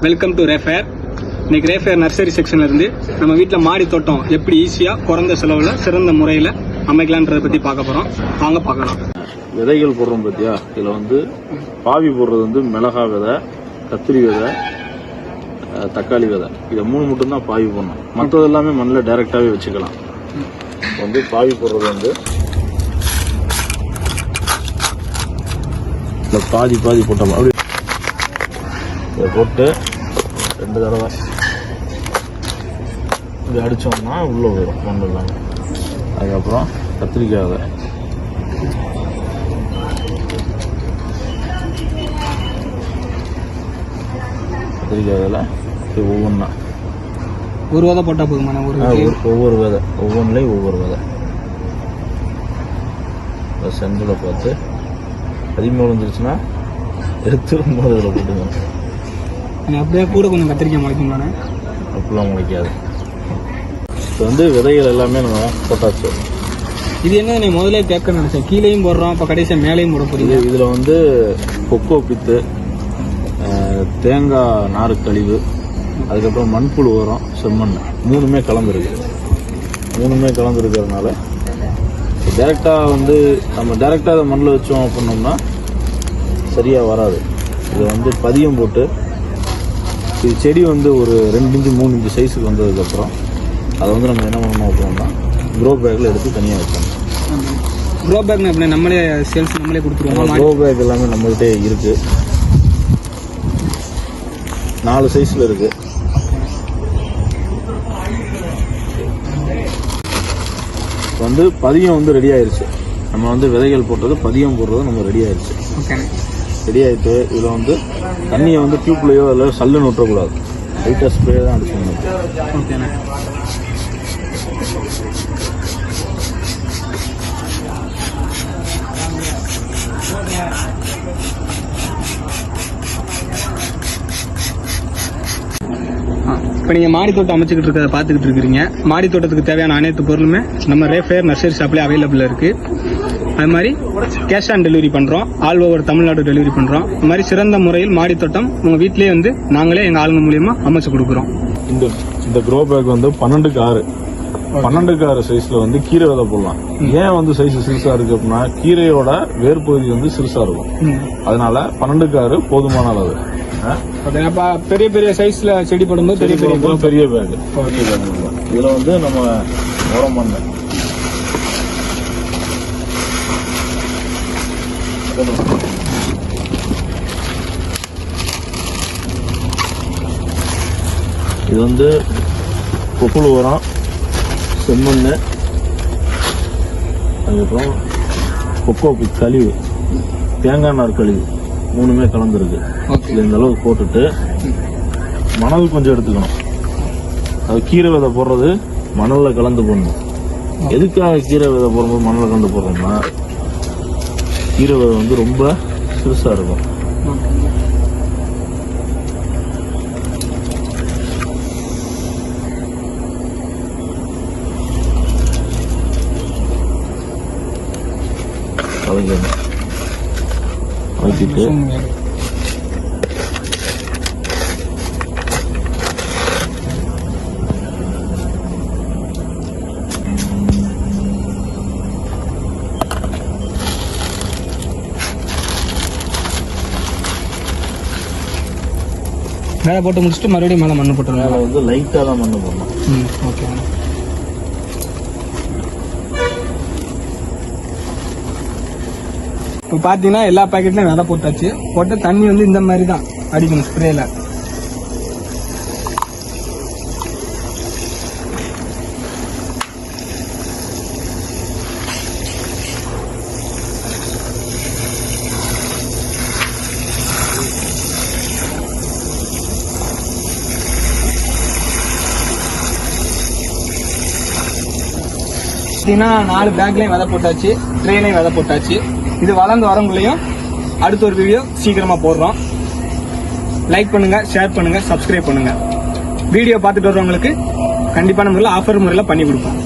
Welcome to ரேஃபேர். இன்னைக்கு ரேஃபேர் nursery செக்ஷன்ல இருந்து நம்ம வீட்டில் மாடி தோட்டம் எப்படி ஈஸியாக குறைந்த செலவில் சிறந்த முறையில் அமைக்கலான்றதை பற்றி பார்க்க போகிறோம். வாங்க பார்க்கலாம். விதைகள் போடுறோம் பார்த்தியா, இதில் வந்து பாவி போடுறது வந்து மிளகா விதை, கத்திரி விதை, தக்காளி விதை, இதை 3 மட்டும்தான் பாவி போடணும். மற்றது எல்லாமே மண்ணில் டைரெக்டாகவே வச்சுக்கலாம். வந்து பாவி போடுறது வந்து இல்லை பாதி போட்டோம். அப்படி இதை போட்டு 2 தடவை இப்படி அடித்தோம்னா உள்ளே போயிடும் மண் இல்லாமல். அதுக்கப்புறம் கத்திரிக்காய் விதை, கத்திரிக்காய் விதை ஒவ்வொன்றா ஒரு விதை போட்டால் போதுமாண்ணா? ஒவ்வொரு விதை, ஒவ்வொன்றுலேயும் ஒவ்வொரு விதை சென்டரில் பார்த்து அதிகமாக விழுந்துருச்சுன்னா எடுத்து அதில் போட்டுங்க. அப்படியே கூட கொஞ்சம் கத்திரிக்காய் முளைக்கும்லாண்ணே? அப்படிலாம் முளைக்காது. இப்போ வந்து விதைகள் எல்லாமே நம்ம போட்டாச்சு. இது என்ன நீ முதலே கேட்க நினைச்சேன், கீழேயும் போடுறோம், இப்போ கடைசியாக மேலேயும் போட போறீங்க. இதில் வந்து கொக்கோ பித்து, தேங்காய் நாறு கழிவு, அதுக்கப்புறம் மண்புழு உரம், செம்மண், 3மே கலந்துருக்கு. 3மே கலந்துருக்கிறதுனால டைரெக்டாக வந்து நம்ம டைரெக்டாக அதை மண்ணில் வச்சோம் அப்படின்னோம்னா சரியாக வராது. இதை வந்து பதியம் போட்டு இது செடி வந்து ஒரு 2 இன்ச்சு 3 இன்ச்சு சைஸுக்கு வந்ததுக்கப்புறம் அதை வந்து நம்ம என்ன பண்ணணும் அப்படின்னா க்ரோ பேக்கில் எடுத்து தனியாக வைக்கணும். க்ரோ பேக் எப்படி நம்மளே சேல்ஸ் நம்மளே கொடுத்துருவோம்? க்ரோ பேக் எல்லாமே நம்மகிட்டே இருக்குது. 4 சைஸில் இருக்குது. வந்து பதியம் வந்து ரெடி ஆயிடுச்சு. நம்ம வந்து விதைகள் போட்டது பதியம் போடுறது நம்ம ரெடி ஆயிடுச்சு. ரெடி ஆகிட்டு இதில் வந்து தண்ணியை வந்து டியூப்லையோ இல்லை சல்லுன்னு விட்டுறக்கூடாது. லைட்டாக ஸ்ப்ரே தான் அடிச்சுக்கணும். இப்போ நீங்கள் மாடி தோட்டம் அமைச்சுக்கிட்டு இருக்கிறத பார்த்துக்கிட்டு இருக்கிறீங்க. மாடி தோட்டத்துக்கு தேவையான அனைத்து பொருளுமே நம்ம ரேஃபேர் நர்சரி ஷாப்லேயே அவைலபிள் இருக்குது. அது மாதிரி கேஷ் ஆன் டெலிவரி பண்ணுறோம். ஆல் ஓவர் தமிழ்நாடு டெலிவரி பண்ணுறோம். இது மாதிரி சிறந்த முறையில் மாடி தோட்டம் உங்கள் வீட்டிலேயே வந்து நாங்களே எங்கள் ஆளுங்க மூலியமாக அமைச்சு கொடுக்குறோம். இந்த க்ரோ பேக் வந்து 12க்கு 6 12க்கு 6 சைஸில் வந்து கீரை விதை போடலாம். ஏன் வந்து சைஸ் சிறுசாக இருக்குது அப்படின்னா கீரையோட வேர்பகுதி வந்து சிறுசாக இருக்கும். அதனால 12க்கு 6 போதுமான அளவு. பெரிய பெரிய சைஸ்ல செடி போடும்போது பெரிய பேக். இதுல வந்து நம்ம உரம் பண்ண இது வந்து கொப்புள் உரம், செம்மண், அதுக்கப்புறம் கொக்கோ கழிவு, தேங்காய் நார் கழிவு 3மே கலந்துருக்கு. இந்த அளவுக்கு போட்டுட்டு மணல் கொஞ்சம் எடுத்துக்கணும். அது கீரை விதை போடுறது மணல்ல கலந்து போடணும். எதுக்காக கீரை விதை போடும்போது மணல்ல கலந்து போடுறோம்னா கீரை விதை வந்து ரொம்ப சிறுசா இருக்கும். வச்சுட்டு மேலே போட்டு முடிச்சுட்டு மறுபடியும் மேலே மண்ணு போட்டு மேலே வந்து லைட்டாக தான் மண்ணு போடணும். ஓகே. இப்போ பார்த்தீங்கன்னா எல்லா பேக்கெட்லையும் விதை போட்டாச்சு. போட்டு தண்ணி வந்து இந்த மாதிரி தான் அடிக்கணும் ஸ்ப்ரேல. பார்த்தீங்கன்னா 4 பேக்லையும் விதை போட்டாச்சு, ட்ரெயிலையும் விதை போட்டாச்சு. இது வளர்ந்து வரவங்களையும் அடுத்த ஒரு வீடியோ சீக்கிரமா போடுறோம். லைக் பண்ணுங்க, ஷேர் பண்ணுங்க, சப்ஸ்கிரைப் பண்ணுங்க. வீடியோ பார்த்துட்டு வரவங்களுக்கு கண்டிப்பான முறையில் ஆஃபர் முறையில் பண்ணி கொடுப்போம்.